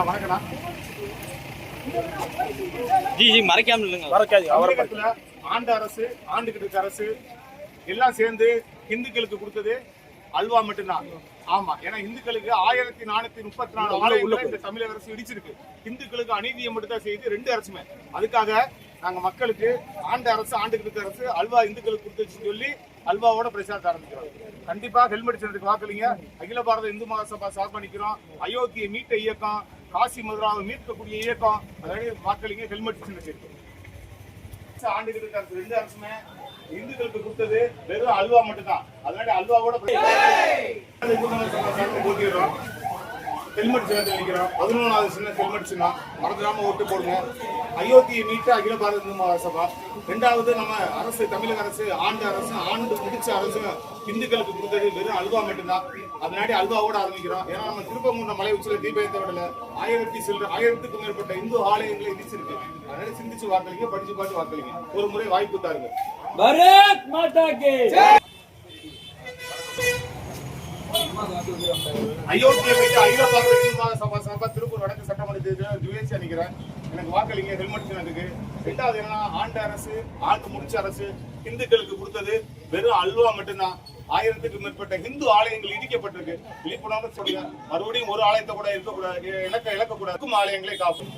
வணக்கண்ணா. ஆண்டு அரசு, ஆண்டுகிட்டு இருக்க அரசு எல்லாம் சேர்ந்து இந்துக்களுக்கு கொடுத்தது அல்வா மட்டும்தான். ஆமா, ஏன்னா இந்துக்களுக்கு 1434 ஆலயங்களை இந்த தமிழக அரசு இடிச்சிருக்கு. இந்துக்களுக்கு அநீதியை மட்டும் தான் செய்து ரெண்டு அரசுமே. அதுக்காக நாங்க மக்களுக்கு ஆண்டு அரசு, ஆண்டுகிட்டு அரசு அல்வா இந்துக்களுக்கு கொடுத்துச்சு சொல்லி அல்வாவோட பிரச்சாரத்தை ஆரம்பிக்கிறோம். கண்டிப்பா ஹெல்மெட் சின்னத்துக்கு வாக்களிங்க. அகில பாரத இந்து மகாசபா சார்பா நிக்கிறோம். அயோத்தியை மீட்ட இயக்கம், காசி மதுராவை மீட்கக்கூடிய இயக்கம், அதாவது வாக்களிங்க. ஹெல்மெட் சின்னத்துக்கு ஆண்டுகிட்டு அரசு ரெண்டு அரசுமே இந்துக்களுக்கு கொடுத்தது வெறும் அல்வா மட்டும்தான். அதனால அல்வாவோட போட்டிடுறோம். ஹெல்மெட் சின்னத்தை அளிக்கிறோம். 11வது சின்ன ஹெல்மெட் சின்னம். மறந்துடாம ஓட்டு போடுங்க. அயோத்தியை மீட்ட அகில பாரத இந்து மகாசபா. 2வது நம்ம அரசு, தமிழக அரசு, ஆண்டு முடிச்ச அரசு இந்துக்களுக்கு கொடுத்தது வெறும் அல்வா மட்டும்தான். அதனாடி அல்வாவோட ஆரம்பிக்கிறோம். ஏன்னா நம்ம திருப்பங்குன்ற மலை உச்சியில தீபத்தை விடல 1000க்கும் மேற்பட்ட இந்து ஆலயங்களை இடிச்சிருக்கு. அதனால சிந்திச்சு வாக்களிங்க, படிச்சு பார்த்து வாக்களிங்க. ஒரு முறை வாய்ப்பு தாருங்க. பாரத் மாதா கி ஜெய். அயோத்தியை மீட்டு அகில பாரத இந்து மகாசபா சார்பா திருப்பூர் வடக்கு சட்டமன்ற ஜுவேசி நிக்கிறேன். எனக்கு வாக்களிங்க. ஹெல்மெட் சின்னத்துக்கு. 2வது என்னன்னா, ஆண்டு அரசு, ஆண்டு முடிச்ச அரசு இந்துக்களுக்கு கொடுத்தது வெறும் அல்வா மட்டும்தான். 1000க்கும் மேற்பட்ட இந்து ஆலயங்கள் இடிக்கப்பட்டிருக்கு. விழிப்புணர்வு சொல்லுங்க. மறுபடியும் ஒரு ஆலயத்தை கூட இருக்கக்கூடாது, இழக்கக்கூடாது. ஆலயங்களை காப்போம்.